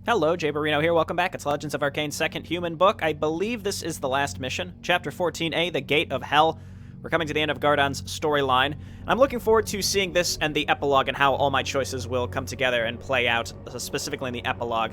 Hello, JayborinoPlays here, welcome back. It's Legends of Arkain's second human book. I believe this is the last mission. Chapter 14a, The Gate of Hell. We're coming to the end of Gardon's storyline. I'm looking forward to seeing this and the epilogue and how all my choices will come together and play out, specifically in the epilogue.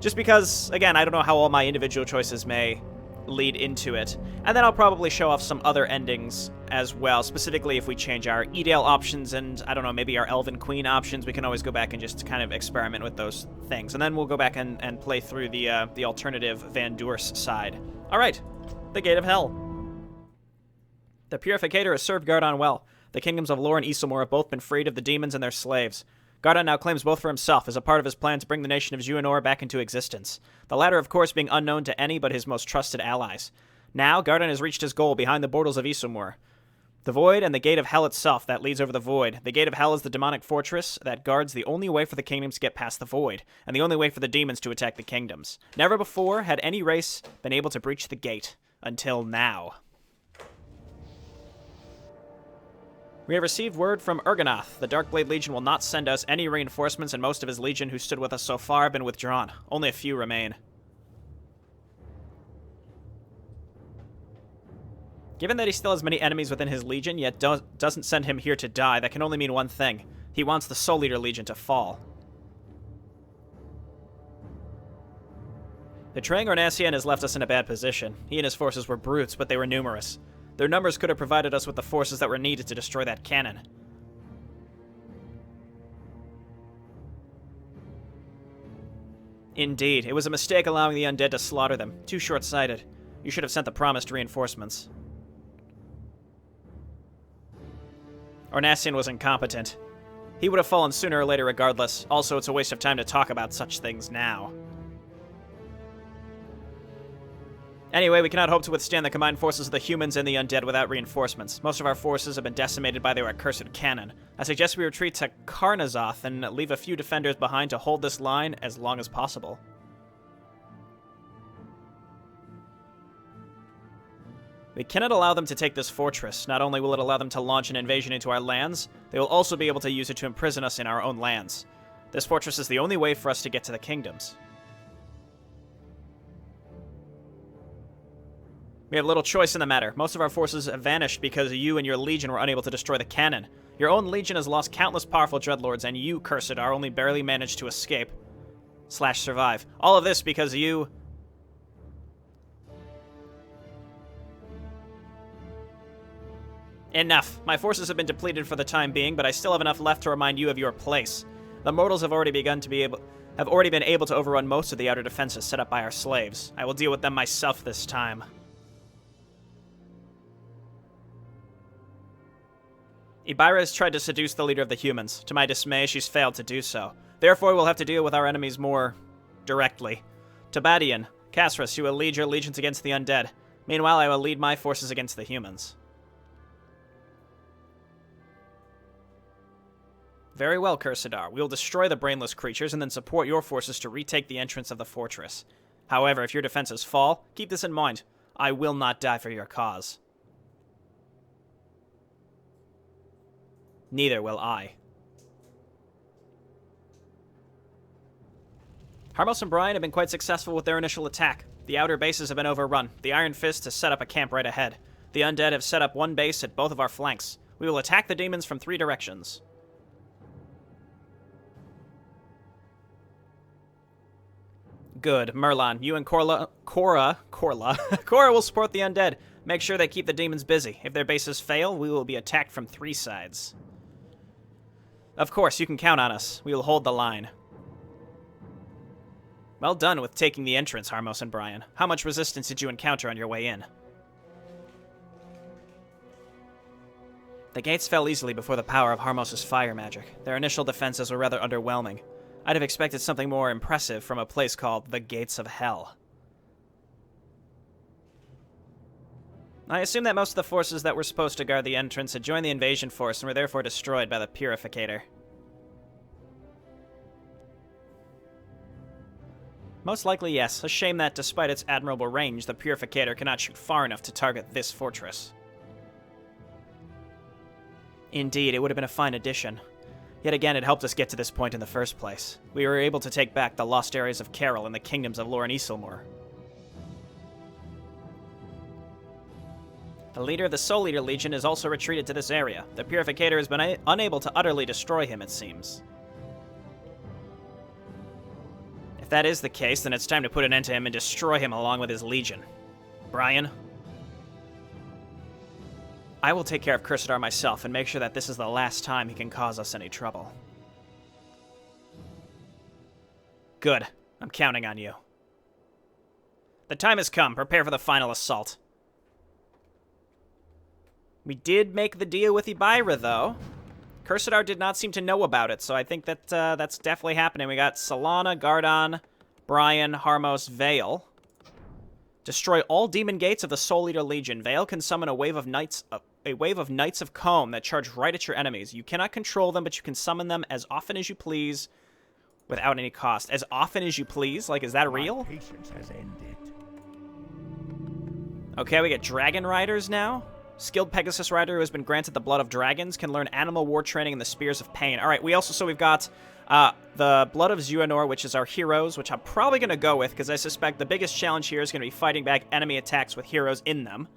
Just because, again, I don't know how all my individual choices may lead into it. And then I'll probably show off some other endings as well, specifically if we change our Edale options and, I don't know, maybe our Elven Queen options. We can always go back and just kind of experiment with those things. And then we'll go back and play through the alternative Van Door's side. Alright, the Gate of Hell. The Purificator has served Gardon well. The kingdoms of Lore and Isselmore have both been freed of the demons and their slaves. Gardon now claims both for himself as a part of his plan to bring the nation of Xuanor back into existence. The latter, of course, being unknown to any but his most trusted allies. Now, Gardon has reached his goal behind the borders of Isselmore. The Void and the Gate of Hell itself that leads over the Void. The Gate of Hell is the demonic fortress that guards the only way for the kingdoms to get past the Void, and the only way for the demons to attack the kingdoms. Never before had any race been able to breach the gate. Until now. We have received word from Ergonoth. The Darkblade Legion will not send us any reinforcements, and most of his legion who stood with us so far have been withdrawn. Only a few remain. Given that he still has many enemies within his legion, yet doesn't send him here to die, that can only mean one thing. He wants the Soul Eater Legion to fall. Betraying Ornacian has left us in a bad position. He and his forces were brutes, but they were numerous. Their numbers could have provided us with the forces that were needed to destroy that cannon. Indeed, it was a mistake allowing the Undead to slaughter them. Too short-sighted. You should have sent the promised reinforcements. Ornacian was incompetent. He would have fallen sooner or later regardless. Also, it's a waste of time to talk about such things now. Anyway, we cannot hope to withstand the combined forces of the humans and the undead without reinforcements. Most of our forces have been decimated by their accursed cannon. I suggest we retreat to Carnazoth and leave a few defenders behind to hold this line as long as possible. We cannot allow them to take this fortress. Not only will it allow them to launch an invasion into our lands, they will also be able to use it to imprison us in our own lands. This fortress is the only way for us to get to the kingdoms. We have little choice in the matter. Most of our forces have vanished because you and your legion were unable to destroy the cannon. Your own legion has lost countless powerful dreadlords, and you, cursed, are only barely managed to escape. / survive. All of this because you... Enough. My forces have been depleted for the time being, but I still have enough left to remind you of your place. The mortals have already been able to overrun most of the outer defenses set up by our slaves. I will deal with them myself this time. Ibira has tried to seduce the leader of the humans. To my dismay, she's failed to do so. Therefore, we'll have to deal with our enemies more directly. Tabadian, Casrus, you will lead your legions against the undead. Meanwhile, I will lead my forces against the humans. Very well, Cursadar. We will destroy the brainless creatures and then support your forces to retake the entrance of the fortress. However, if your defenses fall, keep this in mind. I will not die for your cause. Neither will I. Harmos and Brian have been quite successful with their initial attack. The outer bases have been overrun. The Iron Fist has set up a camp right ahead. The Undead have set up one base at both of our flanks. We will attack the demons from 3 directions. Good. Merlon, you and Cora will support the Undead. Make sure they keep the demons busy. If their bases fail, we will be attacked from 3 sides. Of course, you can count on us. We will hold the line. Well done with taking the entrance, Harmos and Brian. How much resistance did you encounter on your way in? The gates fell easily before the power of Harmos' fire magic. Their initial defenses were rather underwhelming. I'd have expected something more impressive from a place called the Gates of Hell. I assume that most of the forces that were supposed to guard the entrance had joined the invasion force and were therefore destroyed by the Purificator. Most likely, yes. A shame that, despite its admirable range, the Purificator cannot shoot far enough to target this fortress. Indeed, it would have been a fine addition. Yet again, it helped us get to this point in the first place. We were able to take back the lost areas of Carol and the kingdoms of Lore and Isilmore. The leader of the Soul Eater Legion has also retreated to this area. The Purificator has been unable to utterly destroy him, it seems. If that is the case, then it's time to put an end to him and destroy him along with his legion. Brian? I will take care of Cursadar myself and make sure that this is the last time he can cause us any trouble. Good. I'm counting on you. The time has come. Prepare for the final assault. We did make the deal with Ibira, though. Cursadar did not seem to know about it, so I think that that's definitely happening. We got Solana, Gardon, Brian, Harmos, Vale. Destroy all demon gates of the Soul Eater Legion. Vale can summon a wave of Knights of Comb that charge right at your enemies. You cannot control them, but you can summon them as often as you please without any cost. As often as you please? Like, is that real? My patience has ended. Okay, we get Dragon Riders now. Skilled Pegasus Rider who has been granted the Blood of Dragons can learn Animal War Training and the Spears of Pain. All right, we've got the Blood of Zuanor, which is our heroes, which I'm probably going to go with because I suspect the biggest challenge here is going to be fighting back enemy attacks with heroes in them.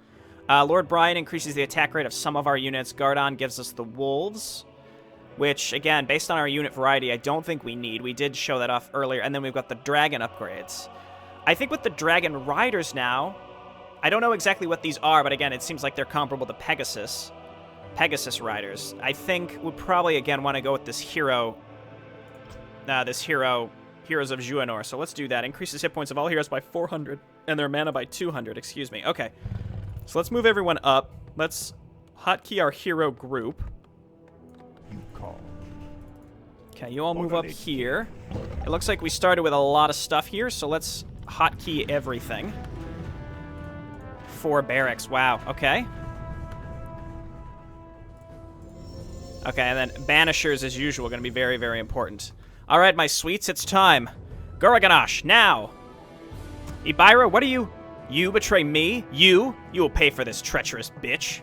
Lord Brian increases the attack rate of some of our units. Gardon gives us the Wolves, which, again, based on our unit variety, I don't think we need. We did show that off earlier. And then we've got the Dragon upgrades. I think with the Dragon Riders now, I don't know exactly what these are, but again, it seems like they're comparable to Pegasus Riders. I think we'll probably, again, want to go with this Heroes of Zuanor. So let's do that. Increases hit points of all heroes by 400 and their mana by 200, excuse me. Okay. So let's move everyone up. Let's hotkey our hero group. Okay, you all move up here. It looks like we started with a lot of stuff here, so let's hotkey everything. 4 barracks. Wow. Okay. Okay, and then Banishers, as usual, going to be very, very important. All right, my sweets, it's time. Goraganash, now! Ibira, what are you? You betray me? You? You will pay for this, treacherous bitch.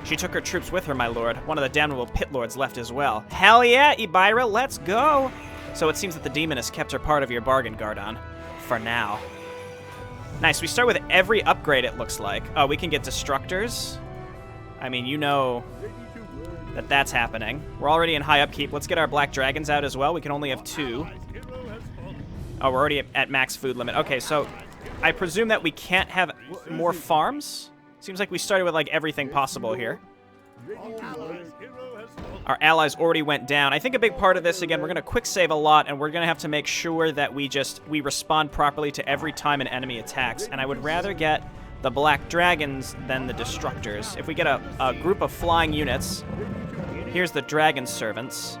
She took her troops with her, my lord. One of the damnable pit lords left as well. Hell yeah, Ibira, let's go! So it seems that the demon has kept her part of your bargain, Gardon. For now. Nice, we start with every upgrade, it looks like. Oh, we can get Destructors. I mean, you know that that's happening. We're already in high upkeep. Let's get our Black Dragons out as well. We can only have 2. Oh, we're already at max food limit. Okay, so I presume that we can't have more farms? Seems like we started with, like, everything possible here. Our allies already went down. I think a big part of this, again, we're going to quick save a lot, and we're going to have to make sure that we respond properly to every time an enemy attacks. And I would rather get the Black Dragons than the Destructors. If we get a group of flying units, here's the Dragon Servants.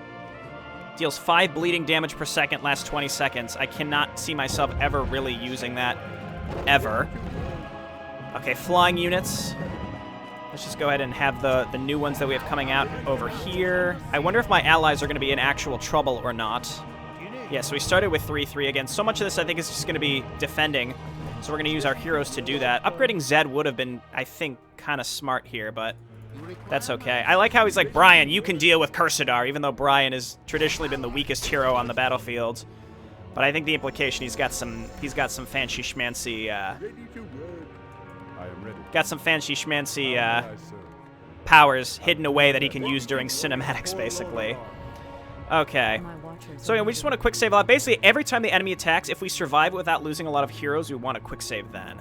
Deals 5 bleeding damage per second, lasts 20 seconds. I cannot see myself ever really using that, ever. Okay, flying units. Let's just go ahead and have the new ones that we have coming out over here. I wonder if my allies are going to be in actual trouble or not. Yeah, so we started with 3-3 again. So much of this, I think, is just going to be defending. So we're going to use our heroes to do that. Upgrading Zed would have been, I think, kind of smart here, but that's okay. I like how he's like, Brian, you can deal with Cursadar, even though Brian has traditionally been the weakest hero on the battlefield. But I think the implication, he's got some fancy schmancy, powers hidden away that he can use during cinematics, basically. Okay. So yeah, we just want to quick save a lot. Basically, every time the enemy attacks, if we survive without losing a lot of heroes, we want to quick save then.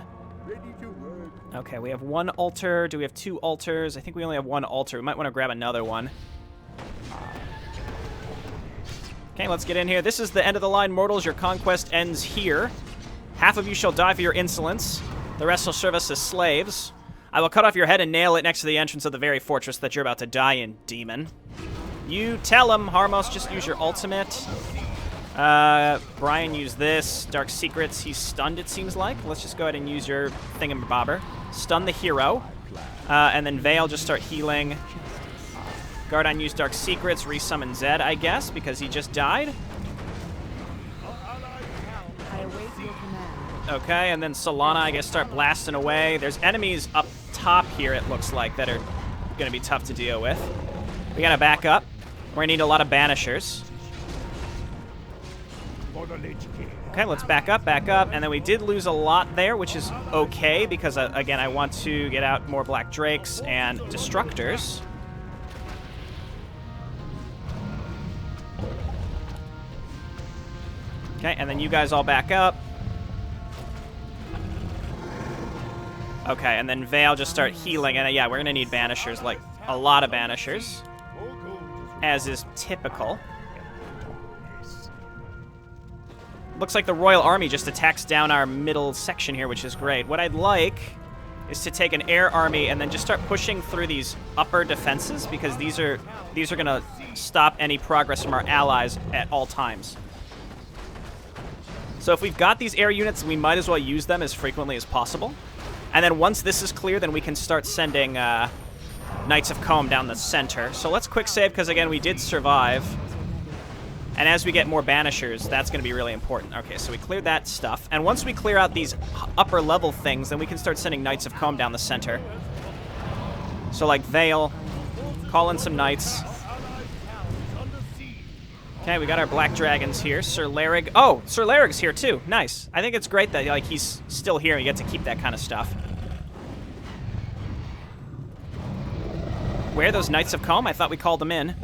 Okay, we have 1 altar. Do we have 2 altars? I think we only have 1 altar. We might want to grab another one. Okay, let's get in here. This is the end of the line, mortals. Your conquest ends here. Half of you shall die for your insolence. The rest will serve us as slaves. I will cut off your head and nail it next to the entrance of the very fortress that you're about to die in, demon. You tell him, Harmos, just use your ultimate. Brian, use this. Dark Secrets, he's stunned, it seems like. Let's just go ahead and use your thingamabobber. Stun the hero. And then Vale, just start healing. Gardon, use Dark Secrets. Resummon Zed, I guess, because he just died. Okay, and then Solana, I guess, start blasting away. There's enemies up top here, it looks like, that are going to be tough to deal with. We got to back up. We're gonna need a lot of banishers. Okay, let's back up, and then we did lose a lot there, which is okay, because, again, I want to get out more Black Drakes and Destructors. Okay, and then you guys all back up. Okay, and then Vale just start healing, and yeah, we're gonna need Banishers, like, a lot of Banishers, as is typical. Looks like the Royal Army just attacks down our middle section here, which is great. What I'd like is to take an air army and then just start pushing through these upper defenses, because these are going to stop any progress from our allies at all times. So if we've got these air units, we might as well use them as frequently as possible. And then once this is clear, then we can start sending Knights of Comb down the center. So let's quick save, because again, we did survive. And as we get more Banishers, that's going to be really important. Okay, so we cleared that stuff. And once we clear out these upper level things, then we can start sending Knights of Comb down the center. So like Vale, call in some Knights. Okay, we got our Black Dragons here. Sir Larrig. Oh, Sir Larrig's here too. Nice. I think it's great that like he's still here and you get to keep that kind of stuff. Where are those Knights of Comb? I thought we called them in.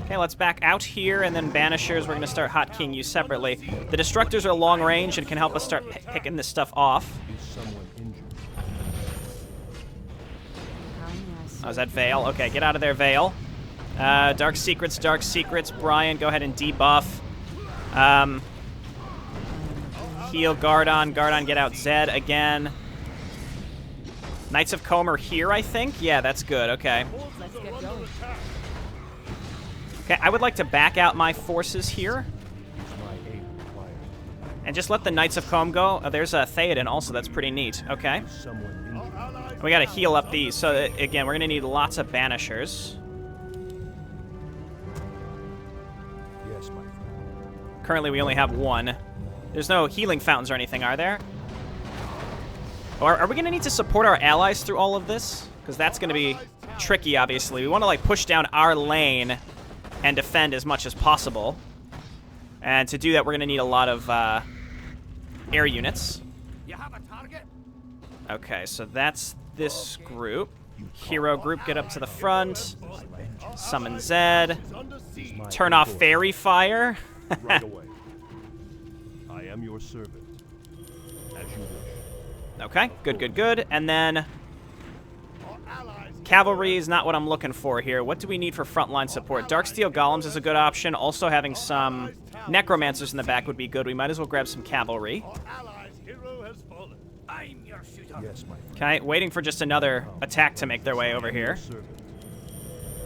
Okay, let's back out here, and then Banishers, we're going to start hotkeying you separately. The Destructors are long range and can help us start picking this stuff off. Oh, is that Vale? Okay, get out of there, Vale. Dark Secrets, Dark Secrets. Brian, go ahead and debuff. Heal Gardon. Gardon, get out Zed again. Knights of Comb are here, I think? Yeah, that's good. Okay. Let's get going. Okay, I would like to back out my forces here. And just let the Knights of Comb go. Oh, there's a Theoden also. That's pretty neat. Okay. We got to heal up these. So, again, we're going to need lots of Banishers. Yes, my friend. Currently, we only have one. There's no healing fountains or anything, are there? Or are we going to need to support our allies through all of this? Because that's going to be tricky, obviously. We want to, like, push down our lane and defend as much as possible. And to do that, we're going to need a lot of air units. You have a target? Okay, so that's this group. Hero group, get up to the front. Summon Zed. Turn off fairy fire. Right away. I am your servant. As you wish. Okay, good, good, good. And then cavalry is not what I'm looking for here. What do we need for frontline support? Darksteel Golems is a good option. Also having some Necromancers in the back would be good. We might as well grab some cavalry. Yes, my friend. Okay, waiting for just another attack to make their way over here.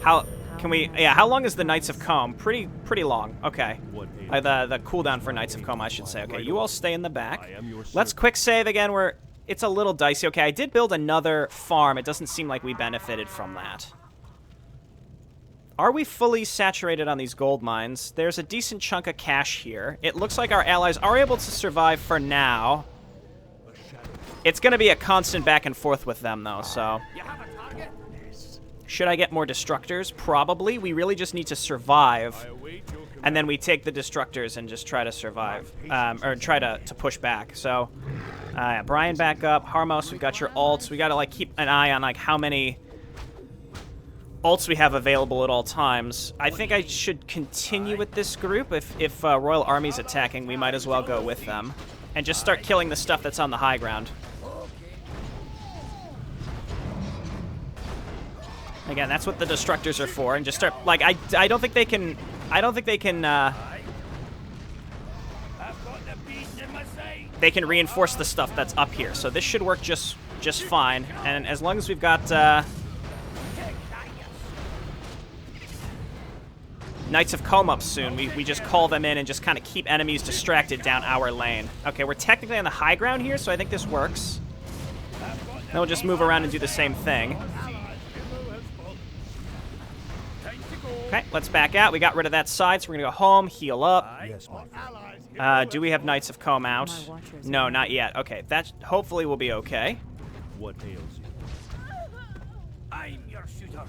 How can we... Yeah, how long is the Knights of Comb? Pretty long. Okay. The cooldown for Knights of Comb, I should say. Okay, you all stay in the back. Let's quick save again. It's a little dicey. Okay, I did build another farm. It doesn't seem like we benefited from that. Are we fully saturated on these gold mines? There's a decent chunk of cash here. It looks like our allies are able to survive for now. It's going to be a constant back and forth with them, though, so... Should I get more Destructors? Probably. We really just need to survive. And then we take the Destructors and just try to survive. Or try to push back. So, yeah, Brian back up. Harmos, we've got your ults. We got to, like, keep an eye on, like, how many ults we have available at all times. I think I should continue with this group. If Royal Army's attacking, we might as well go with them. And just start killing the stuff that's on the high ground. Again, that's what the Destructors are for, and just start, like, I don't think they can, they can reinforce the stuff that's up here, so this should work just fine, and as long as we've got, Knights of Comb up soon, we just call them in and just kind of keep enemies distracted down our lane. Okay, we're technically on the high ground here, so I think this works. Then we'll just move around and do the same thing. Okay, let's back out. We got rid of that side, so we're going to go home, heal up. Yes, my friend. Do we have Knights of Comb out? No, not yet. Okay, that hopefully will be okay. What ails you? I'm your shooter.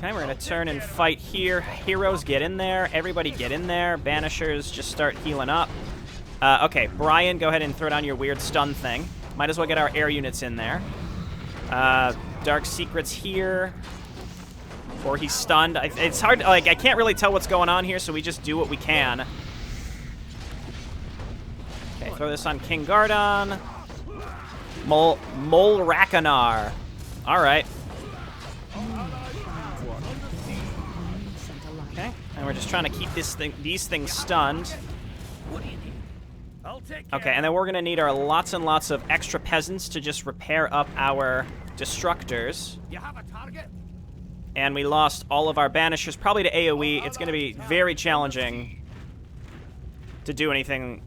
Okay, we're going to turn and fight here. Heroes, get in there. Everybody get in there. Banishers, just start healing up. Okay, Brian, go ahead and throw down your weird stun thing. Might as well get our air units in there. Dark Secret's here. Or he's stunned. It's hard, like, I can't really tell what's going on here, so we just do what we can. Okay, throw this on King Gardon. Mol Rakanar. Alright. Okay, and we're just trying to keep these things stunned. Okay, and then we're going to need our lots and lots of extra peasants to just repair up our destructors. You have a target? And we lost all of our banishers, probably to AoE. It's going to be very challenging to do anything.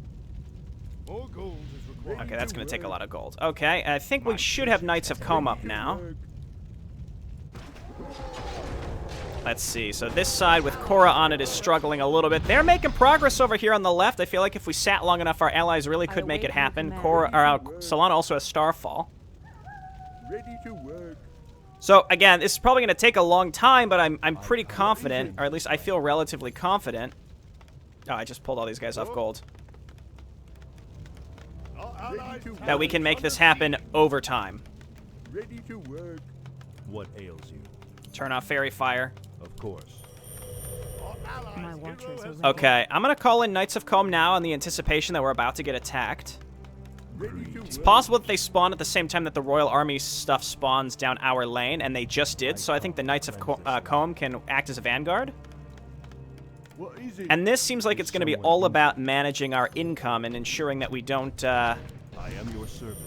Okay, that's going to take a lot of gold. Okay, I think we should have Knights of Comb up now. Let's see. So this side with Korra on it is struggling a little bit. They're making progress over here on the left. I feel like if we sat long enough, our allies really could make it happen. Solana also has Starfall. Ready to work. So again, this is probably going to take a long time, but I'm pretty confident, or at least I feel relatively confident. Oh, I just pulled all these guys off gold. That we can make this happen over time. Ready to work. What ails you? Turn off Fairy Fire. Of course. Okay, I'm going to call in Knights of Comb now in the anticipation that we're about to get attacked. It's possible that they spawn at the same time that the Royal Army stuff spawns down our lane, and they just did, so I think the Knights of Comb can act as a vanguard. And this seems like it's going to be all about managing our income and ensuring that we don't, I am your servant.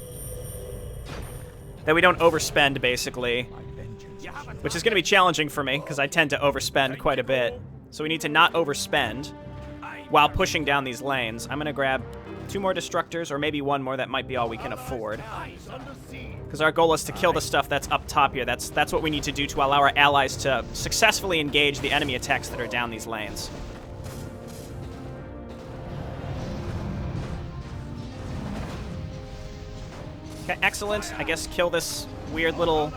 that we don't overspend, basically. Which is going to be challenging for me, because I tend to overspend quite a bit. So we need to not overspend while pushing down these lanes. I'm going to grab 2 more Destructors, or maybe 1 more. That might be all we can afford. Because our goal is to kill the stuff that's up top here. That's what we need to do to allow our allies to successfully engage the enemy attacks that are down these lanes. Okay, excellent. I guess kill this weird little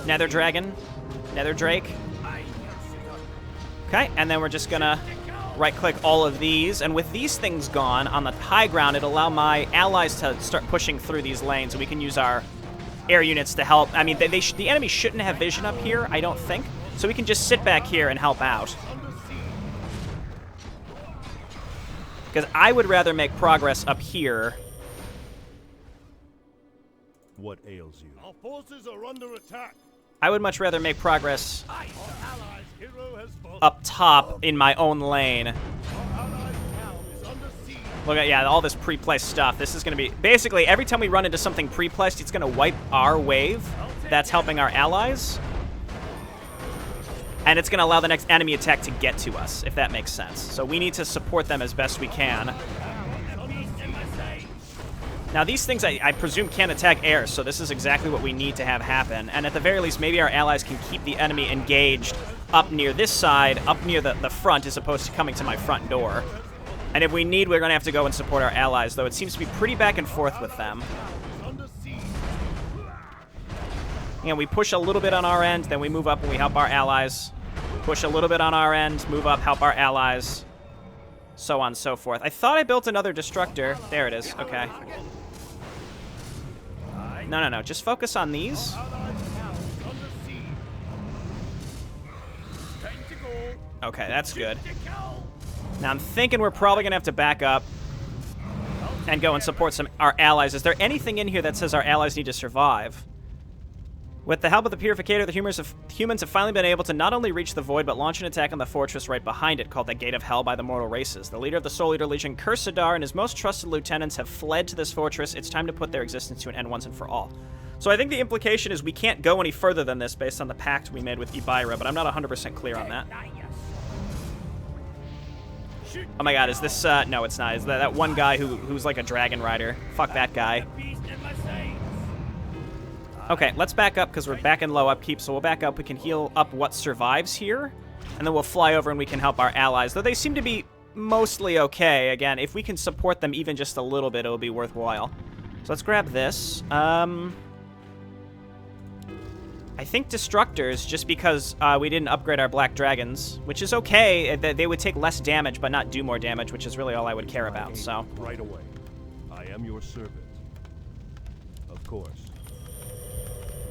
Nether Dragon. Nether Drake. Okay, and then we're just gonna right-click all of these, and with these things gone, on the high ground, it'll allow my allies to start pushing through these lanes, and we can use our air units to help. I mean, the enemy shouldn't have vision up here, I don't think, so we can just sit back here and help out. Because I would rather make progress up here. What ails you? Our forces are under attack. I would much rather make progress up top in my own lane. Look at, yeah, all this pre-placed stuff. This is going to be... Basically, every time we run into something pre-placed, it's going to wipe our wave. That's helping our allies. And it's going to allow the next enemy attack to get to us, if that makes sense. So we need to support them as best we can. Now, these things, I presume, can't attack air, so this is exactly what we need to have happen. And at the very least, maybe our allies can keep the enemy engaged up near this side, up near the front, as opposed to coming to my front door. And if we need, we're going to have to go and support our allies, though it seems to be pretty back and forth with them. And we push a little bit on our end, then we move up and we help our allies. Push a little bit on our end, move up, help our allies. So on and so forth. I thought I built another Destructor. There it is. Okay. No. Just focus on these. Okay, that's good. Now I'm thinking we're probably going to have to back up and go and support our allies. Is there anything in here that says our allies need to survive? With the help of the Purificator, the humans have finally been able to not only reach the Void, but launch an attack on the fortress right behind it, called the Gate of Hell by the mortal races. The leader of the Soul Eater Legion, Cursadar, and his most trusted lieutenants have fled to this fortress. It's time to put their existence to an end once and for all. So I think the implication is we can't go any further than this based on the pact we made with Ibira, but I'm not 100% clear on that. Oh my god, is this, no it's not. Is that one guy who's like a dragon rider? Fuck that guy. Okay, let's back up because we're back in low upkeep, so we'll back up. We can heal up what survives here, and then we'll fly over and we can help our allies, though they seem to be mostly okay. Again, if we can support them even just a little bit, it'll be worthwhile. So let's grab this. I think destructors, just because we didn't upgrade our black dragons, which is okay. They would take less damage, but not do more damage, which is really all I would care about, so. Right away. I am your servant. Of course.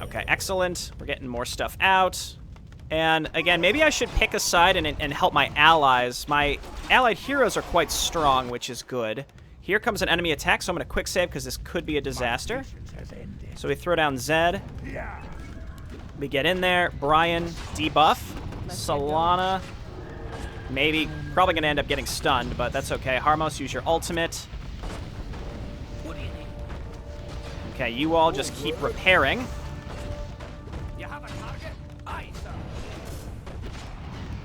Okay, excellent. We're getting more stuff out. And again, maybe I should pick a side and help my allies. My allied heroes are quite strong, which is good. Here comes an enemy attack, so I'm going to quick save because this could be a disaster. So we throw down Zed. We get in there. Brian, debuff. Solana, maybe. Probably going to end up getting stunned, but that's okay. Harmos, use your ultimate. Okay, you all just keep repairing.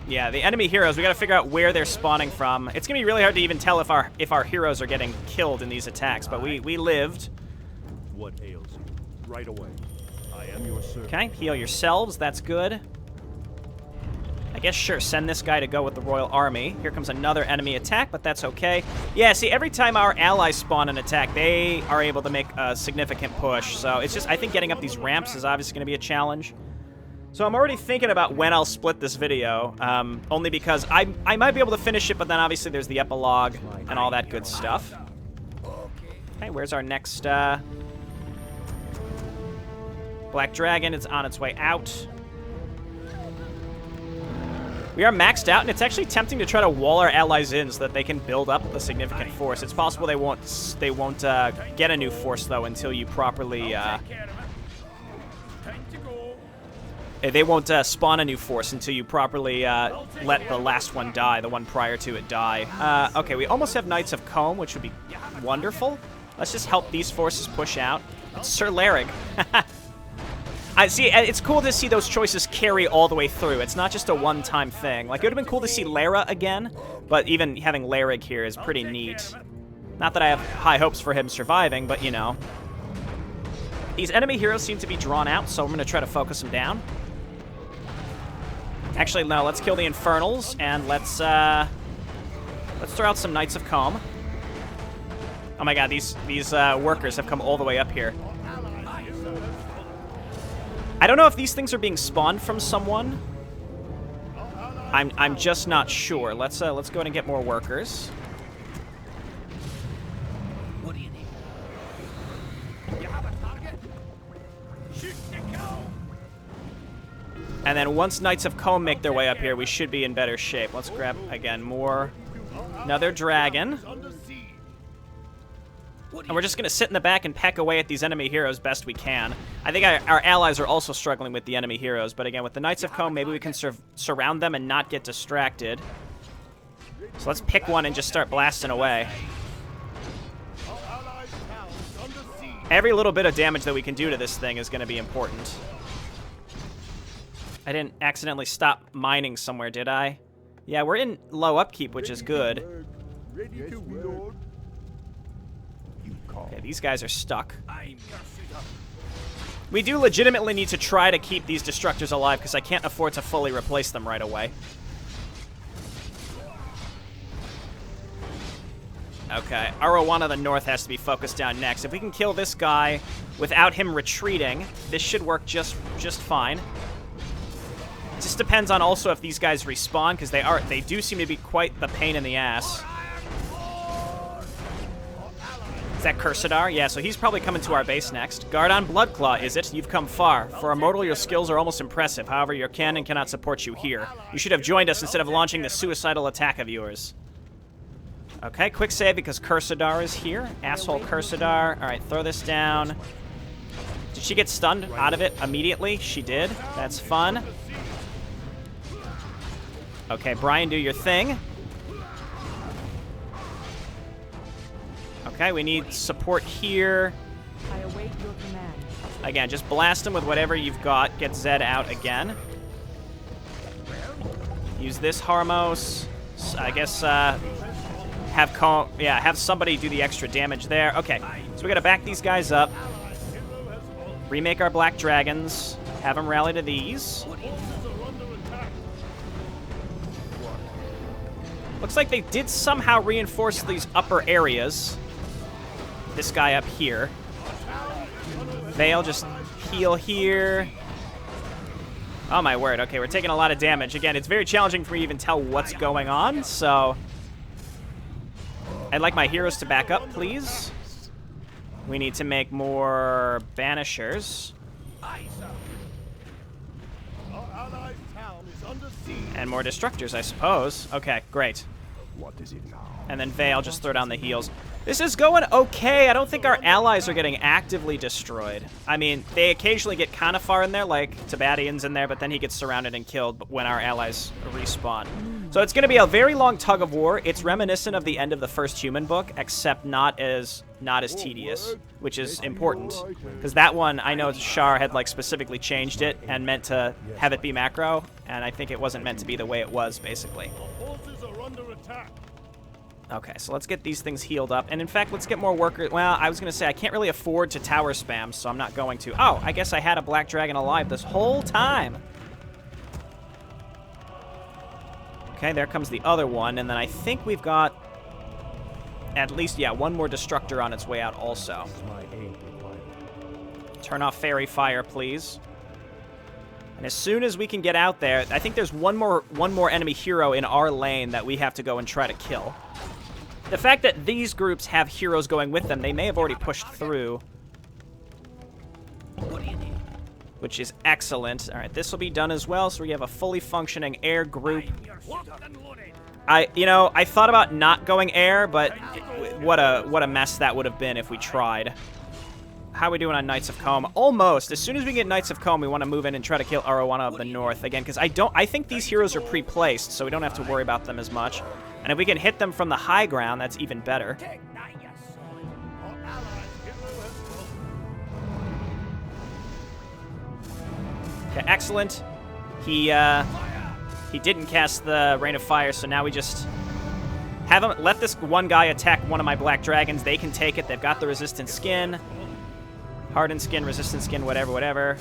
Yeah, the enemy heroes, we gotta figure out where they're spawning from. It's gonna be really hard to even tell if our heroes are getting killed in these attacks, but we lived. What ails you? Right away. I am your servant. Okay, heal yourselves, that's good. I guess, sure, send this guy to go with the Royal Army. Here comes another enemy attack, but that's okay. Yeah, see, every time our allies spawn an attack, they are able to make a significant push. So it's just, I think getting up these ramps is obviously gonna be a challenge. So I'm already thinking about when I'll split this video, only because I might be able to finish it, but then obviously there's the epilogue and all that good stuff. Okay, where's our next Black Dragon? It's on its way out. We are maxed out, and it's actually tempting to try to wall our allies in so that they can build up a significant force. It's possible they won't get a new force, though, until you properly... They won't spawn a new force until you properly let the last one die, the one prior to it die. Okay, we almost have Knights of Comb, which would be wonderful. Let's just help these forces push out. It's Sir Larrig. I see. It's cool to see those choices carry all the way through. It's not just a one-time thing. Like, it would have been cool to see Lara again, but even having Larrig here is pretty neat. Not that I have high hopes for him surviving, but, you know. These enemy heroes seem to be drawn out, so I'm going to try to focus them down. Actually, no, let's kill the Infernals, and let's throw out some Knights of Comb. Oh my god, these workers have come all the way up here. I don't know if these things are being spawned from someone. I'm just not sure. Let's go ahead and get more workers. What do you need? You have a target? Shoot the cow! And then once Knights of Comb make their way up here, we should be in better shape. Let's grab, again, more. Another dragon. And we're just going to sit in the back and peck away at these enemy heroes best we can. I think our allies are also struggling with the enemy heroes, but again, with the Knights of Comb, maybe we can surround them and not get distracted. So let's pick one and just start blasting away. Every little bit of damage that we can do to this thing is going to be important. I didn't accidentally stop mining somewhere, did I? Yeah, we're in low upkeep, which is good. Okay, these guys are stuck. We do legitimately need to try to keep these destructors alive because I can't afford to fully replace them right away. Okay, Arowana of the North has to be focused down next. If we can kill this guy without him retreating, this should work just fine. It just depends on also if these guys respawn, because they do seem to be quite the pain in the ass. Is that Cursadar? Yeah, so he's probably coming to our base next. Gardon Bloodclaw, is it? You've come far. For a mortal, your skills are almost impressive. However, your cannon cannot support you here. You should have joined us instead of launching this suicidal attack of yours. Okay, quick save because Cursadar is here. Asshole Cursadar. All right, throw this down. Did she get stunned out of it immediately? She did. That's fun. Okay, Brian, do your thing. Okay, we need support here. I await your command. Again, just blast him with whatever you've got. Get Zed out again. Use this Harmos. I guess have somebody do the extra damage there. Okay, so we gotta back these guys up. Remake our Black Dragons. Have them rally to these. Looks like they did somehow reinforce these upper areas. This guy up here. They'll just heal here. Oh my word. Okay, we're taking a lot of damage. Again, it's very challenging for me to even tell what's going on, so I'd like my heroes to back up, please. We need to make more banishers. And more destructors, I suppose. Okay, great. What is it now? And then Vey, I'll just throw down the heals. This is going okay. I don't think our allies are getting actively destroyed. I mean, they occasionally get kind of far in there, like Tabadian's in there, but then he gets surrounded and killed when our allies respawn. So it's going to be a very long tug of war. It's reminiscent of the end of the first Human book, except not as tedious, which is important. Because that one, I know Shar had like specifically changed it and meant to have it be macro, and I think it wasn't meant to be the way it was, basically. Forces are under attack. Okay, so let's get these things healed up. And in fact, let's get more workers. Well, I was going to say, I can't really afford to tower spam, so I'm not going to. Oh, I guess I had a black dragon alive this whole time. Okay, there comes the other one. And then I think we've got at least, yeah, one more destructor on its way out also. Turn off fairy fire, please. And as soon as we can get out there, I think there's one more enemy hero in our lane that we have to go and try to kill. The fact that these groups have heroes going with them, they may have already pushed through. Which is excellent. All right, this will be done as well, so we have a fully functioning air group. I thought about not going air, but what a mess that would have been if we tried. How are we doing on Knights of Combe? Almost. As soon as we get Knights of Combe, we want to move in and try to kill Arowana of the North again, because I think these heroes are pre-placed, so we don't have to worry about them as much. And if we can hit them from the high ground, that's even better. Okay, excellent. He didn't cast the Rain of Fire, so now we just have him let this one guy attack one of my black dragons. They can take it. They've got the resistant skin. Hardened skin, resistant skin, whatever.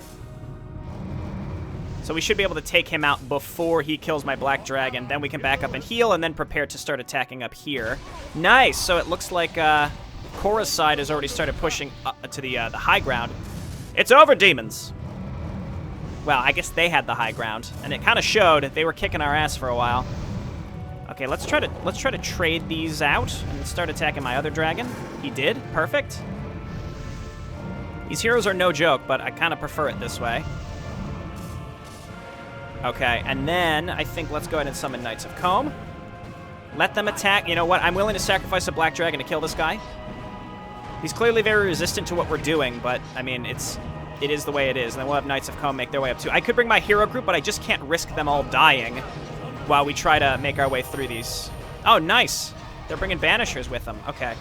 So we should be able to take him out before he kills my black dragon. Then we can back up and heal, and then prepare to start attacking up here. Nice! So it looks like Korra's side has already started pushing up to the high ground. It's over, demons! Well, I guess they had the high ground, and it kind of showed. They were kicking our ass for a while. Okay, let's try to trade these out and start attacking my other dragon. He did. Perfect. These heroes are no joke, but I kind of prefer it this way. Okay, and then I think let's go ahead and summon Knights of Combe. Let them attack. You know what? I'm willing to sacrifice a black dragon to kill this guy. He's clearly very resistant to what we're doing, but, I mean, it is the way it is. And then we'll have Knights of Combe make their way up too. I could bring my hero group, but I just can't risk them all dying while we try to make our way through these. Oh, nice. They're bringing banishers with them. Okay.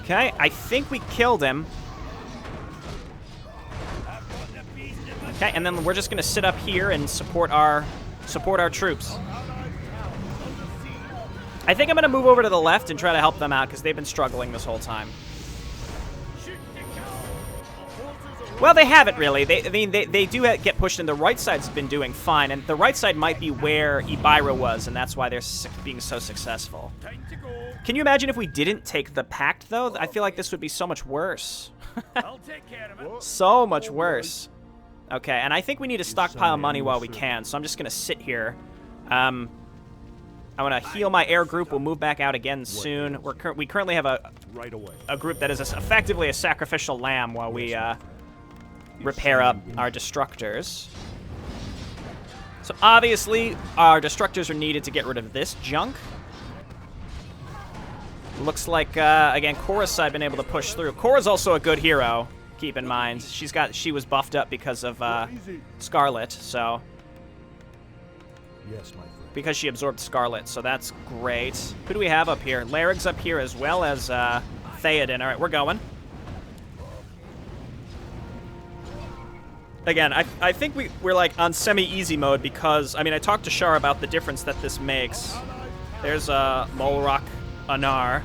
Okay, I think we killed him. Okay, and then we're just gonna sit up here and support our troops. I think I'm gonna move over to the left and try to help them out because they've been struggling this whole time. Well, they haven't really. They do get pushed, and the right side's been doing fine, and the right side might be where Ibira was, and that's why they're being so successful. Can you imagine if we didn't take the pact, though? I feel like this would be so much worse. I'll take care of it. So much worse. Okay, and I think we need to stockpile money while we can, so I'm just going to sit here. I want to heal my air group. We'll move back out again soon. We currently have a group that is effectively a sacrificial lamb while we repair up our destructors. So obviously, our destructors are needed to get rid of this junk. Looks like, again, Korra's side been able to push through. Korra's also a good hero, keep in mind. She was buffed up because of Scarlet, so... Yes, my friend. Because she absorbed Scarlet, so that's great. Who do we have up here? Larig's up here as well as Theoden. All right, we're going. Again, I think we're like on semi-easy mode because, I mean, I talked to Shar about the difference that this makes. There's Molrock Anar.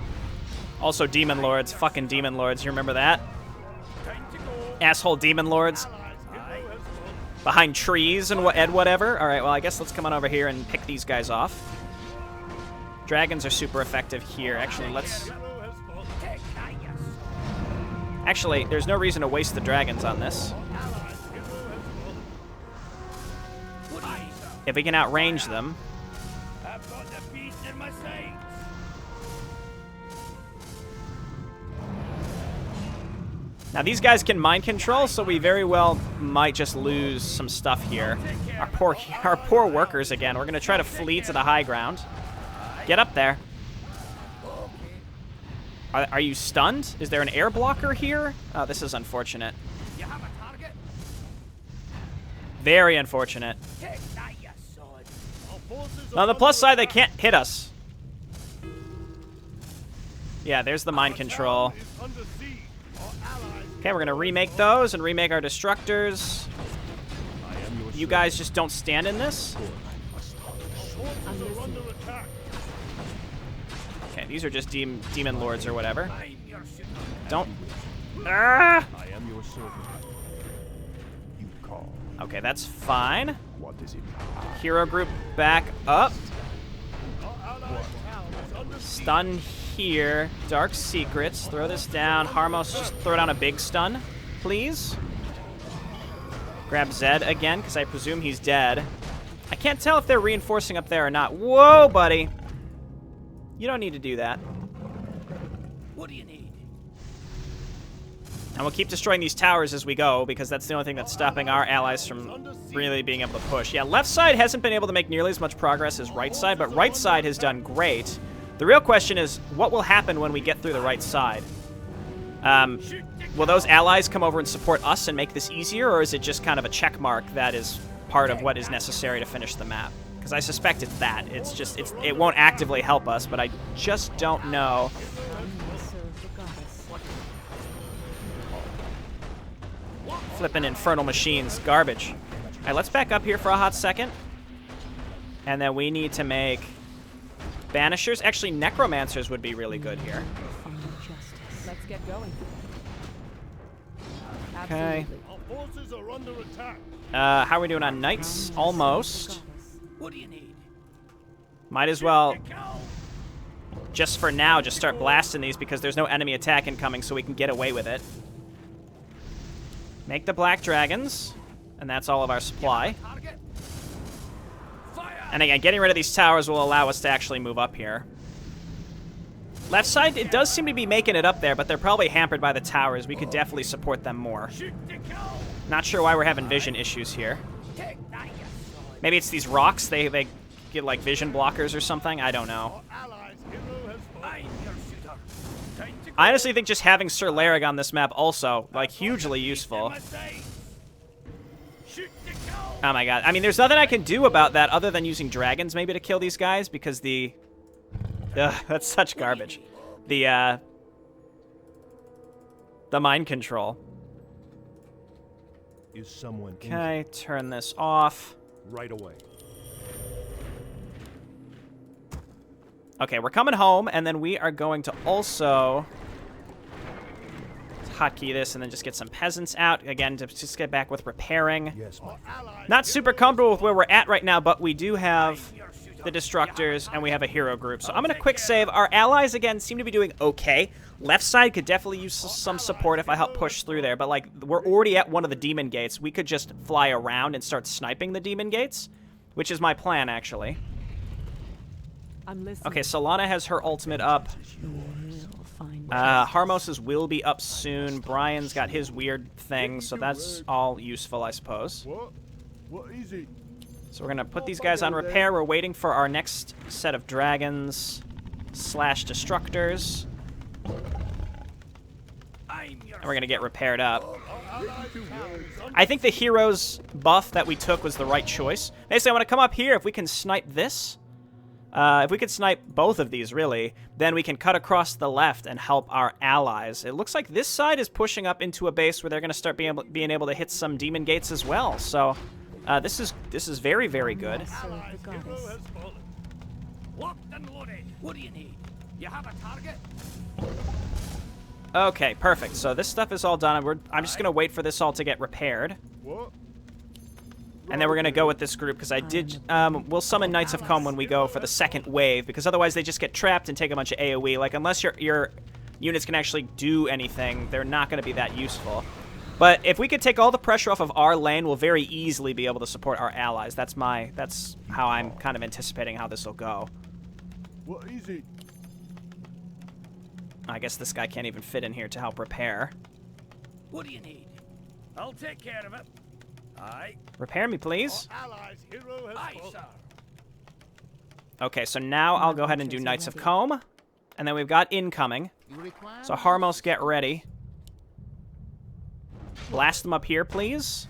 Also Demon Lords. Fucking Demon Lords. You remember that? Asshole Demon Lords. Behind trees and whatever. Alright, well, I guess let's come on over here and pick these guys off. Dragons are super effective here. Actually, there's no reason to waste the dragons on this. If we can outrange them. I've got the beast in my sights. Now, these guys can mind control, so we very well might just lose some stuff here. Our poor workers again. We're going to try to flee to the high ground. Get up there. Are you stunned? Is there an air blocker here? Oh, this is unfortunate. You have a target? Very unfortunate. Take that, you sod. Our forces On the plus side, they can't hit us. Yeah, there's the mind control. is under siege. Our allies. Okay, we're going to remake those and remake our destructors. I am your You guys just don't stand in this. forces are under attack. Okay, these are just demon lords or whatever. I'm your shooter. Don't. Ah! I am your servant. You call. Okay, that's fine. What is it? Hero group back up. Our allies' town is under siege. Stun here. Dark secrets. Throw this down. Harmos, just throw down a big stun, please. Grab Zed again, because I presume he's dead. I can't tell if they're reinforcing up there or not. Whoa, buddy. You don't need to do that. What do you need? And we'll keep destroying these towers as we go, because that's the only thing that's stopping our allies from really being able to push. Yeah, left side hasn't been able to make nearly as much progress as right side, but right side has done great. The real question is, what will happen when we get through the right side? Will those allies come over and support us and make this easier, or is it just kind of a check mark that is part of what is necessary to finish the map? Because I suspect it's that. It won't actively help us, but I just don't know. Serve the goddess. Flipping infernal machines. Garbage. All right, let's back up here for a hot second. And then we need to make banishers. Actually, necromancers would be really good here. Find justice. Let's get going. Okay. Absolutely. Our forces are under attack. How are we doing on knights? Almost. What do you need? Might as well, Go. just for now, just start blasting these because there's no enemy attack incoming, so we can get away with it. Make the black dragons, and that's all of our supply. Target. Fire. And again, getting rid of these towers will allow us to actually move up here. Left side, it does seem to be making it up there, but they're probably hampered by the towers. We could definitely support them more. Shoot to kill. Not sure why we're having vision issues here. Take that, you sod. Maybe it's these rocks. They get like vision blockers or something. I don't know. Our allies' hero has fallen. I'm your shooter. Time to go. I honestly think just having Sir Larrig on this map also, like, hugely useful. In my sights. Shoot to kill. Oh my god. I mean, there's nothing I can do about that other than using dragons maybe to kill these guys because the... Ugh, that's such garbage. The mind control. Is someone injured? Okay, turn this off. Right away. Okay, we're coming home, and then we are going to also hotkey this and then just get some peasants out. Again, to just get back with repairing. Yes, my allies. Not super comfortable with where we're at right now, but we do have the destructors, and we have a hero group. So I'm going to quick save. Our allies, again, seem to be doing okay. Left side could definitely use some support if I help push through there, but, like, we're already at one of the demon gates. We could just fly around and start sniping the demon gates, which is my plan, actually. I'm listening. Okay, Solana has her ultimate up. We'll find Harmos's will be up soon. Brian's got his weird thing, so that's all useful, I suppose. What? What is it? So we're going to put these guys on repair. We're waiting for our next set of dragons / destructors. I'm your And we're going to get repaired up. Our allies' town is under I think the hero's buff that we took was the right choice. Basically, I want to come up here. If we can snipe this, if we could snipe both of these, really, then we can cut across the left and help our allies. It looks like this side is pushing up into a base where they're going to start being able to hit some demon gates as well. So this is very, very good. serve the allies' hero goddess. has fallen. locked and loaded. What do you need? You have a target? Okay, perfect. So this stuff is all done. I'm just going to wait for this all to get repaired. What? And then we're going to go with this group because I did... we'll summon Knights of Comb when we go for the second wave because otherwise they just get trapped and take a bunch of AoE. Like, unless your units can actually do anything, they're not going to be that useful. But if we could take all the pressure off of our lane, we'll very easily be able to support our allies. That's how I'm kind of anticipating how this will go. What is it? I guess this guy can't even fit in here to help repair. What do you need? I'll take care of it. Aye. Repair me, please. Allies' hero has Aye, fallen. sir. Okay, so now I'll go ahead and do Knights of Comb. And then we've got incoming. So Harmos, get ready. Blast them up here, please.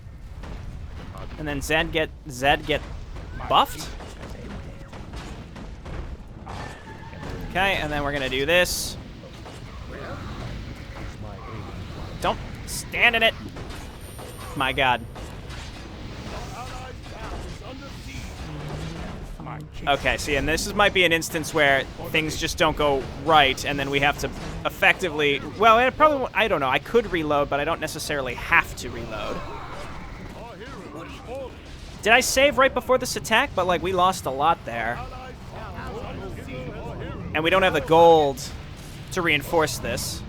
And then Zed get buffed. Okay, and then we're gonna do this. Don't stand in it. My God. Okay, see, and this might be an instance where things just don't go right, and then we have to effectively... Well, it probably... I don't know. I could reload, but I don't necessarily have to reload. Did I save right before this attack? But, like, we lost a lot there. And we don't have the gold to reinforce this.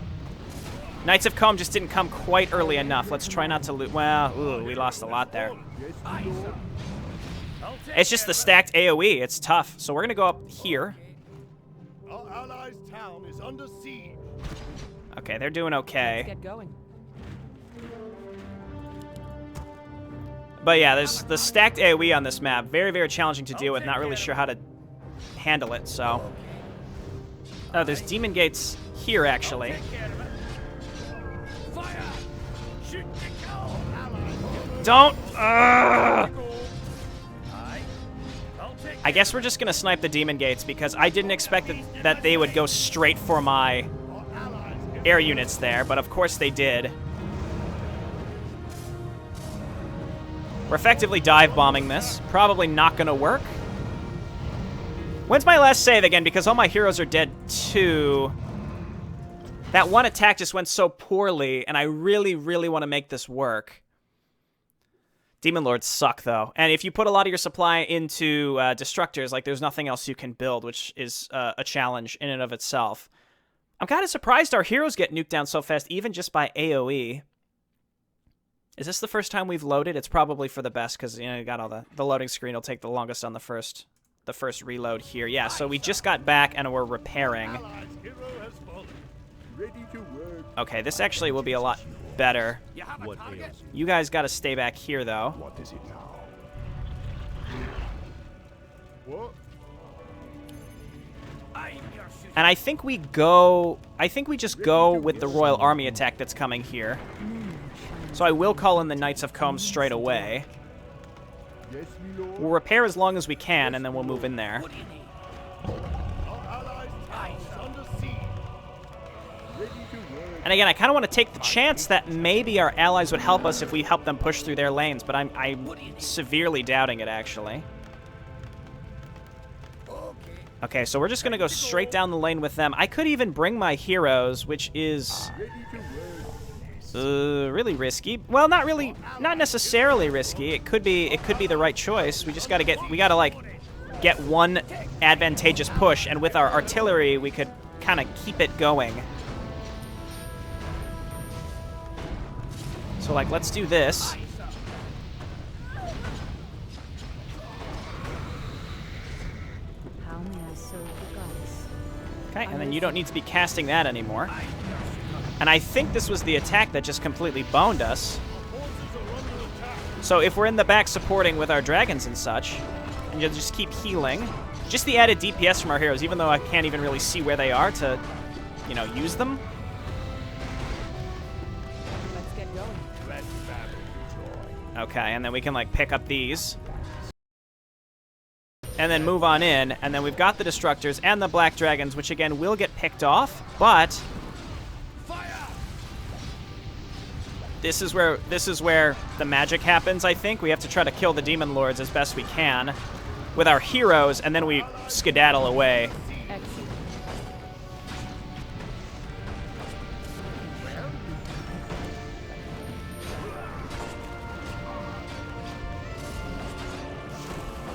Knights of Comb just didn't come quite early enough. Let's try not to lose... Well, ooh, we lost a lot there. It's just the stacked AoE. It's tough. So we're going to go up here. Our allies' town is under siege. Okay, they're doing okay. Let's get going. But yeah, there's the stacked AoE on this map. Very, very challenging to deal with. Not really sure how to handle it, so... Oh, there's demon gates here, actually. Fire! Shoot to kill! Don't... I'll take I guess we're just going to snipe the demon gates because I didn't expect that they would go straight for my air units there, but of course they did. We're effectively dive bombing this. Probably not going to work. When's my last save again? Because all my heroes are dead too. That one attack just went so poorly, and I really, really want to make this work. Demon Lords suck, though. And if you put a lot of your supply into Destructors, like, there's nothing else you can build, which is a challenge in and of itself. I'm kind of surprised our heroes get nuked down so fast, even just by AoE. Is this the first time we've loaded? It's probably for the best, because, you know, you got all the loading screen will take the longest on the first reload here. Yeah, so we just got back, and we're repairing. Allies' hero has fallen. Ready to work. Okay, this actually will be a lot better. You have a What target? ails you? You guys got to stay back here, though. What is it now? What? I'm your shooter. And I think we just go with the Royal Army attack that's coming here. So I will call in the Knights of Comb straight away. Yes, my lord. We'll repair as long as we can, and then we'll move in there. What do you need? Our allies' town is under siege. Ready to work. And again, I kind of want to take the chance that maybe our allies would help us if we help them push through their lanes, but I'm severely doubting it, actually. Okay, so we're just going to go straight down the lane with them. I could even bring my heroes, which is Ready to work. really risky. Well, not really, not necessarily risky. It could be the right choice. We just got to like get one advantageous push, and with our artillery, we could kind of keep it going. So, like, let's do this. How may I serve the goddess? Okay, and then you don't need to be casting that anymore. And I think this was the attack that just completely boned us. So if we're in the back supporting with our dragons and such, and you'll just keep healing, just the added DPS from our heroes, even though I can't even really see where they are to, you know, use them. Let's get going. Let battle be joy. Okay, and then we can, like, pick up these. And then move on in, and then we've got the Destructors and the Black Dragons, which, again, will get picked off, but... This is where the magic happens, I think. We have to try to kill the Demon Lords as best we can with our heroes, and then we skedaddle away. Excellent.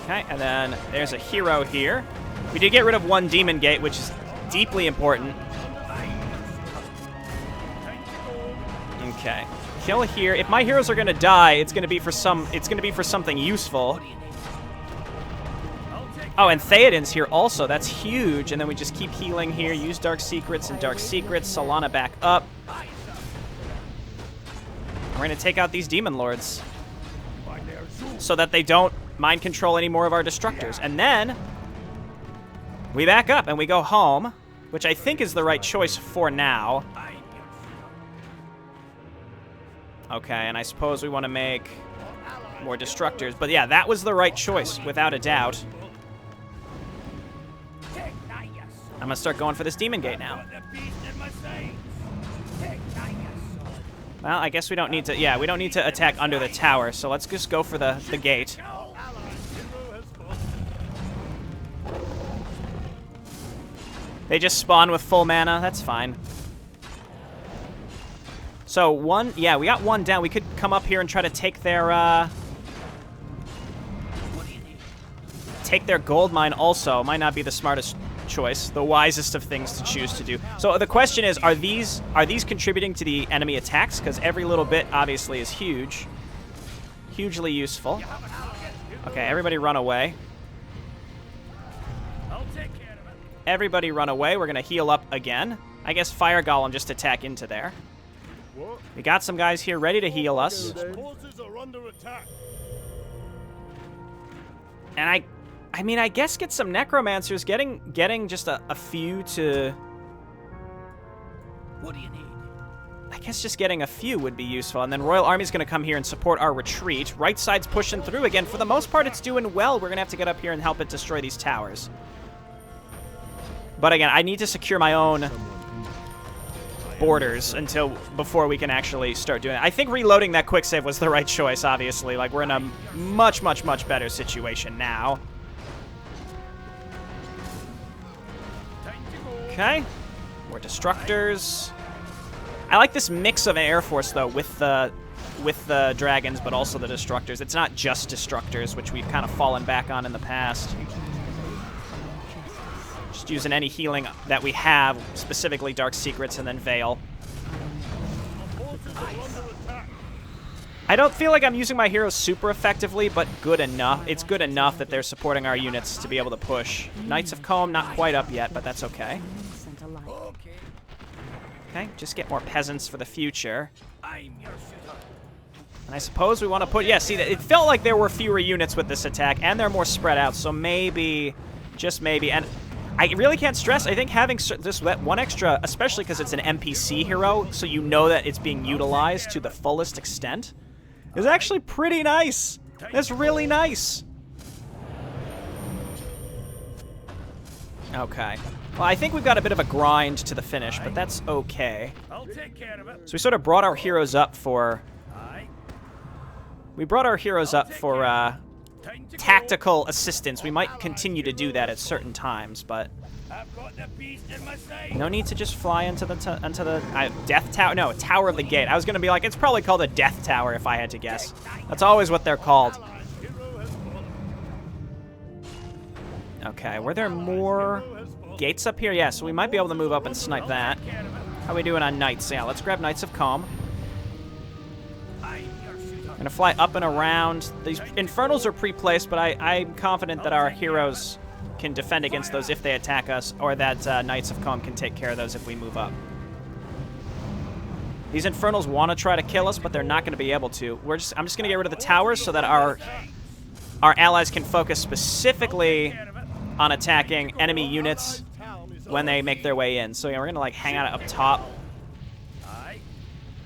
Okay, and then there's a hero here. We did get rid of one Demon Gate, which is deeply important. Okay. kill here. If my heroes are gonna die, it's gonna be for something useful. Oh, and Theoden's here also. That's huge. And then we just keep healing here. Use Dark Secrets and Dark Secrets. Solana back up. We're gonna take out these Demon Lords so that they don't mind control any more of our Destructors. And then we back up and we go home, which I think is the right choice for now. Okay, and I suppose we want to make more Destructors. But yeah, that was the right choice, without a doubt. I'm gonna start going for this Demon Gate now. Well, I guess we don't need to, yeah, we don't need to attack under the tower, so let's just go for the gate. They just spawn with full mana, that's fine. So one, yeah, we got one down. We could come up here and try to take their gold mine also. Might not be the smartest choice, the wisest of things to choose to do. So the question is, are these contributing to the enemy attacks? Because every little bit obviously is huge. Hugely useful. Okay, everybody run away. Everybody run away. We're gonna heal up again. I guess Fire Golem just attack into there. We got some guys here ready to heal us. And I mean, I guess get some Necromancers. Getting just a few to... What do you need? I guess just getting a few would be useful. And then Royal Army's going to come here and support our retreat. Right side's pushing through again. For the most part, it's doing well. We're going to have to get up here and help it destroy these towers. But again, I need to secure my own borders before we can actually start doing it. I think reloading that quick save was the right choice, obviously. Like, we're in a much, much, much better situation now. Okay. More Destructors. I like this mix of an Air Force, though, with the dragons, but also the Destructors. It's not just Destructors, which we've kind of fallen back on in the past. Just using any healing that we have, specifically Dark Secrets and then Veil. I don't feel like I'm using my heroes super effectively, but good enough. It's good enough that they're supporting our units to be able to push. Knights of Comb, not quite up yet, but that's okay. Okay, just get more peasants for the future. And I suppose we want to put... Yeah, see, it felt like there were fewer units with this attack, and they're more spread out, so maybe, just maybe, and I really can't stress, I think having this one extra, especially because it's an NPC hero, so you know that it's being utilized to the fullest extent, is actually pretty nice. That's really nice. Okay. Well, I think we've got a bit of a grind to the finish, but that's okay. I'll take care of it. So we sort of brought our heroes up for... We brought our heroes up for tactical assistance. We might continue to do that at certain times, but... I've got the beast in my sight. No need to just fly into the Death Tower. No, Tower of the Gate. I was going to be like, it's probably called a Death Tower if I had to guess. That's always what they're called. Okay, were there more gates up here? Yeah, so we might be able to move up and snipe that. How are we doing on Knights? Yeah, let's grab Knights of Calm. I'm gonna fly up and around. These Infernals are pre-placed, but I'm confident that our heroes can defend against those if they attack us, or that Knights of Calm can take care of those if we move up. These Infernals want to try to kill us, but they're not going to be able to. I'm just going to get rid of the towers so that our allies can focus specifically on attacking enemy units when they make their way in. So yeah, we're going to like hang out up top.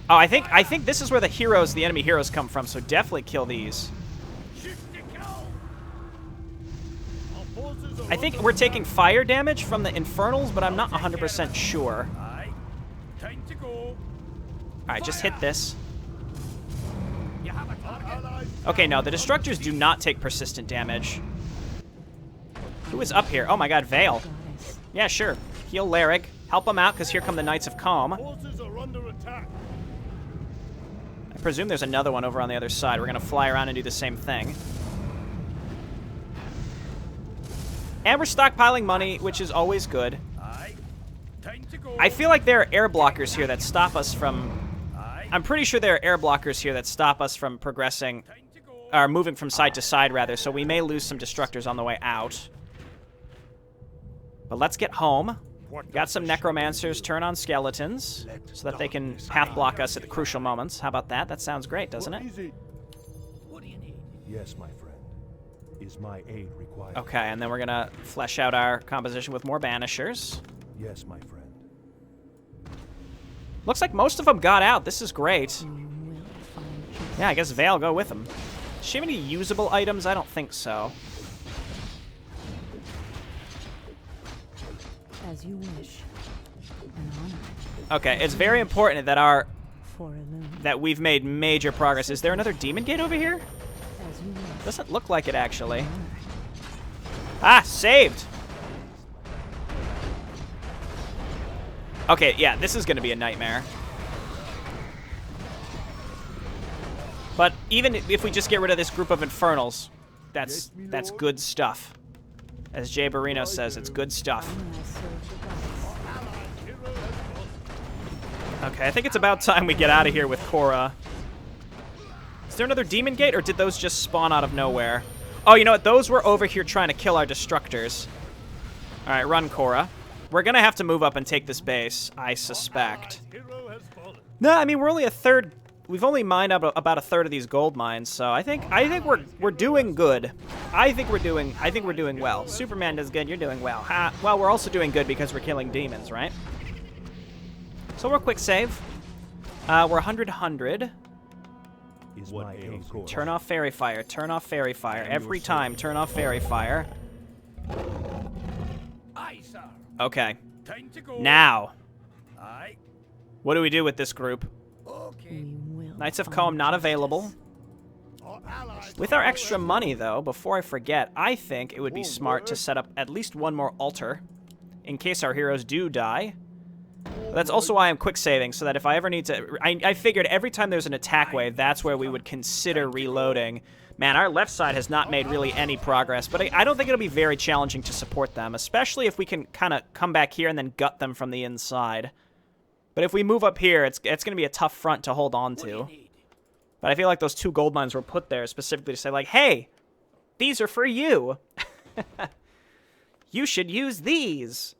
Oh, I think this is where the enemy heroes come from, so definitely kill these. I think we're taking fire damage from the Infernals, but I'm not 100% sure. Alright, just hit this. Okay, no, the Destructors do not take persistent damage. Who is up here? Oh my god, Veil. Yeah, sure. Heal Larrig. Help him out, because here come the Knights of Calm. I presume there's another one over on the other side. We're going to fly around and do the same thing. And we're stockpiling money, which is always good. I feel like there are air blockers here that stop us from I'm pretty sure there are air blockers here that stop us from progressing, or moving from side to side, rather, so we may lose some destructors on the way out. But let's get home. Got some necromancers turn on skeletons so that they can path block us at the crucial moments. How about that? That sounds great, doesn't it? What do you need? Yes, my friend. Is my aid required? Okay, and then we're gonna flesh out our composition with more banishers. Yes, my friend. Looks like most of them got out. This is great. You will find peace. Yeah, I guess Vale go with them. Does she have any usable items? I don't think so. As you wish. An honor Okay, it's very important that for Illum. that we've made major progress. Is there another demon gate over here? As you wish. Doesn't look like it, actually. Ah, saved! Okay, yeah, this is going to be a nightmare. But even if we just get rid of this group of infernals, that's good stuff. As Jayborino says, it's good stuff. How may I serve the gods? Okay, I think it's about time we get out of here with Cora. Is there another demon gate, or did those just spawn out of nowhere? Oh, you know what? Those were over here trying to kill our destructors. All right, run, Cora. We're going to have to move up and take this base, I suspect. No, I mean, we're only a third. We've only mined up about a third of these gold mines, so I think we're doing good. I think we're doing well. Superman does good, you're doing well. Ha. Well, we're also doing good because we're killing demons, right? So we're quick save. We're 100. Is my aid required? Turn off fairy fire. Turn off fairy fire. Every time, turn off fairy fire. Aye, sir. Okay. Time to go. Now, Aye. what do we do with this group? Okay. We will Knights of find Comb not justice. available. With our extra money, though, before I forget, I think it would be smart to set up at least one more altar in case our heroes do die. But that's also why I'm quick saving, so that if I ever need to... I figured every time there's an attack wave, that's where we would consider reloading. Man, our left side has not made really any progress, but I don't think it'll be very challenging to support them, especially if we can kind of come back here and then gut them from the inside. But if we move up here, it's going to be a tough front to hold on to. But I feel like those 2 gold mines were put there specifically to say, like, hey, these are for you. You should use these.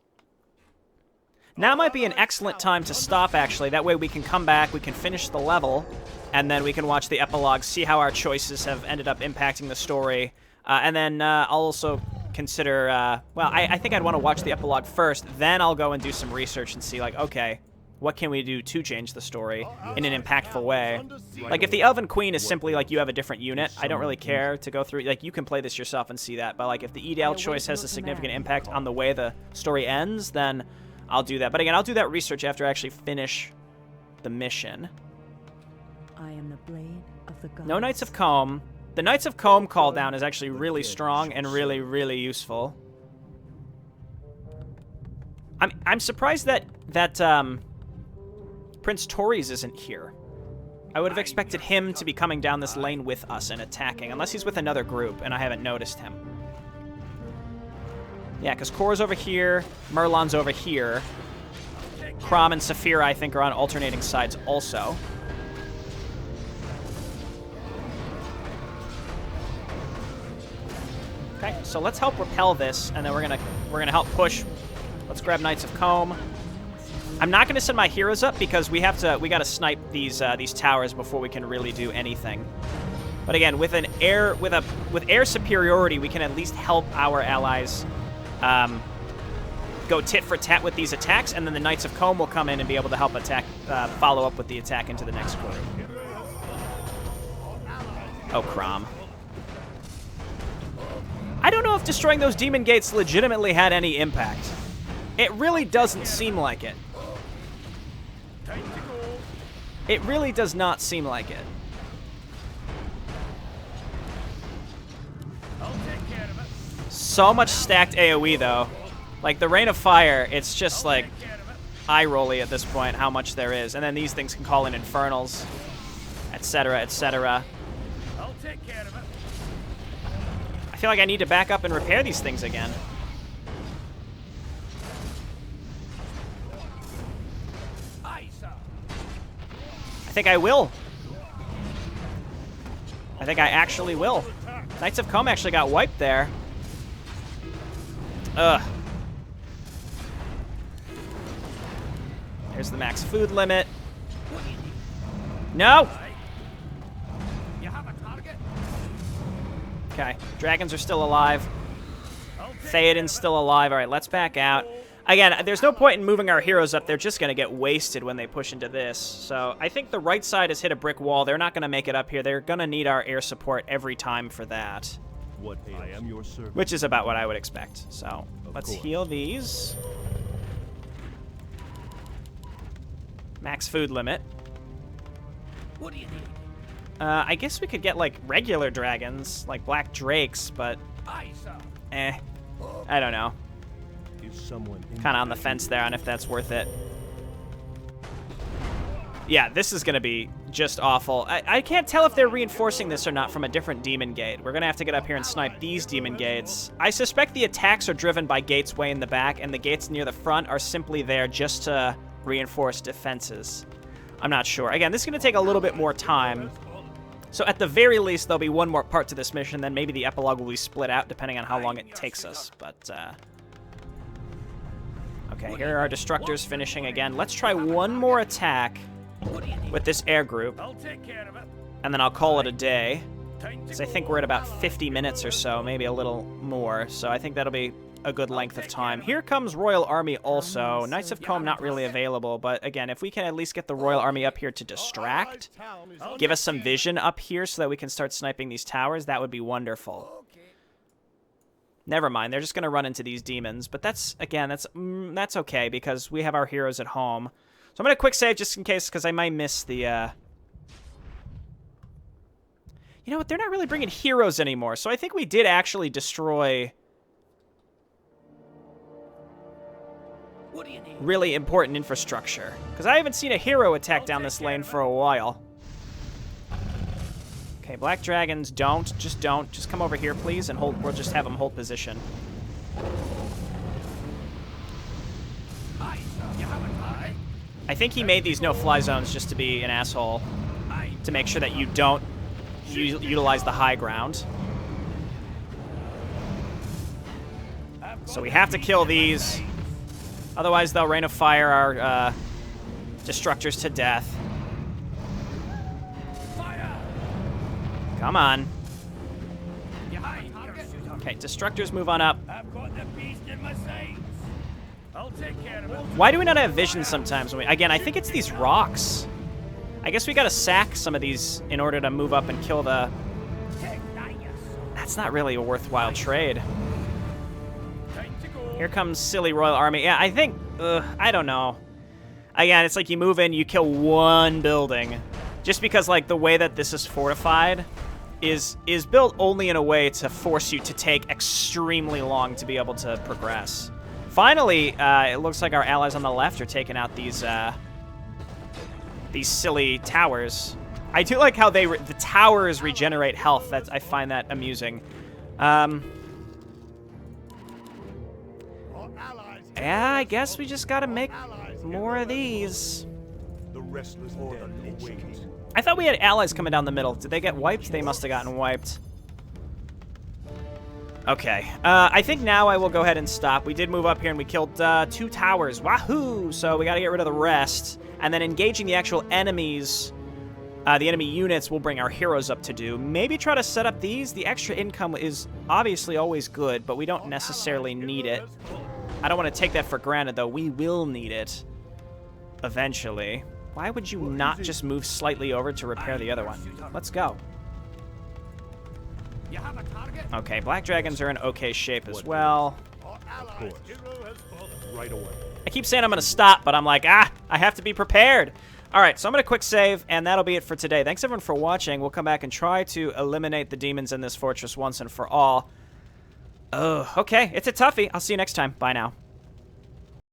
Now might be an excellent time to stop, actually. That way we can come back, we can finish the level, and then we can watch the epilogue, see how our choices have ended up impacting the story. And then I'll also consider, well, I think I'd want to watch the epilogue first, then I'll go and do some research and see, like, okay, what can we do to change the story in an impactful way? Like, if the Elven Queen is simply, like, you have a different unit, I don't really care to go through, like, you can play this yourself and see that, but, like, if the Edel choice has a significant impact on the way the story ends, then I'll do that. But again, I'll do that research after I actually finish the mission. I am the blade of the gods. No Knights of Comb. The Knights of Comb call down is actually really strong and really, really useful. I'm surprised that Prince Torres isn't here. I would have expected him to be coming down this lane with us and attacking, unless he's with another group and I haven't noticed him. Yeah, because Cora's over here, Merlon's over here. Crom and Saphira, I think, are on alternating sides also. Okay, so let's help repel this, and then we're gonna help push. Let's grab Knights of Comb. I'm not gonna send my heroes up because we gotta snipe these towers before we can really do anything. But again, with air superiority, we can at least help our allies go tit for tat with these attacks, and then the Knights of Comb will come in and be able to help attack, follow up with the attack into the next group. Oh, Crom. I don't know if destroying those demon gates legitimately had any impact. It really doesn't seem like it. It really does not seem like it. So much stacked AoE, though. Like, the Rain of Fire, it's just, like, eye-rolly at this point how much there is. And then these things can call in Infernals, etc., etc. I'll take care of it. I feel like I need to back up and repair these things again. Aye, sir. I think I will. I think I actually will. Knights of Combe actually got wiped there. Ugh. There's the max food limit. No! You have a target? Okay, dragons are still alive. Theoden's still alive. All right, let's back out. Again, there's no point in moving our heroes up. They're just going to get wasted when they push into this. So I think the right side has hit a brick wall. They're not going to make it up here. They're going to need our air support every time for that. What I am your servant. Which is about what I would expect. So let's course. heal these. Max food limit. What do you need? I guess we could get, like, regular dragons, like black drakes, but Aye, sir. I don't know. Is someone Kind of on the fence there on if that's worth it. Yeah, this is going to be just awful. I can't tell if they're reinforcing this or not from a different demon gate. We're going to have to get up here and snipe these demon gates. I suspect the attacks are driven by gates way in the back, and the gates near the front are simply there just to reinforce defenses. I'm not sure. Again, this is going to take a little bit more time. So at the very least, there'll be one more part to this mission, then maybe the epilogue will be split out depending on how long it takes us. But, okay, here are our destructors finishing again. Let's try one more attack with this air group, I'll take care of it. and then I'll call it a day. Because I think we're at about 50 minutes or so, maybe a little more. So I think that'll be a good length of time. Here comes Royal Army also. Knights of Combe not really available, but again, if we can at least get the Royal Army up here to distract, give us some vision up here so that we can start sniping these towers, that would be wonderful. Never mind, they're just going to run into these demons, but that's, again, that's okay because we have our heroes at home. So I'm going to quick save just in case because I might miss the... You know what, they're not really bringing heroes anymore, so I think we did actually destroy... What do you need? really important infrastructure. Because I haven't seen a hero attack down this lane for a while. Okay, black dragons, just don't. Just come over here, please, and hold. We'll just have them hold position. Aye, sir. You have a target? I think he made these no-fly zones just to be an asshole. Aye. To make sure that you don't utilize the high ground. So we have to kill these. Otherwise, they'll rain of fire our destructors to death. Fire! Come on. You have a target? Okay, destructors move on up. I've got the beast in my sights. I'll take care of it. Why do we not have vision sometimes? When again, I think it's these rocks. I guess we gotta sack some of these in order to move up and kill the... That's not really a worthwhile trade. Here comes silly Royal Army. Yeah, I think... I don't know. Again, it's like you move in, you kill one building. Just because, like, the way that this is fortified is built only in a way to force you to take extremely long to be able to progress. Finally, it looks like our allies on the left are taking out these silly towers. I do like how the towers regenerate health. I find that amusing. Yeah, I guess we just gotta make more of these. The restless dead await. I thought we had allies coming down the middle. Did they get wiped? They must have gotten wiped. Okay. I think now I will go ahead and stop. We did move up here and we killed 2 towers. Wahoo! So we gotta get rid of the rest. And then engaging the actual enemies, the enemy units will bring our heroes up to do. Maybe try to set up these. The extra income is obviously always good, but we don't necessarily need it. I don't want to take that for granted, though. We will need it eventually. Why would you not just move slightly over to repair the other one? Let's go. You have a target? Okay, black dragons are in okay shape as well. Of course. Right away. I keep saying I'm going to stop, but I'm like, I have to be prepared. All right, so I'm going to quick save, and that'll be it for today. Thanks, everyone, for watching. We'll come back and try to eliminate the demons in this fortress once and for all. Okay, it's a toughie. I'll see you next time. Bye now.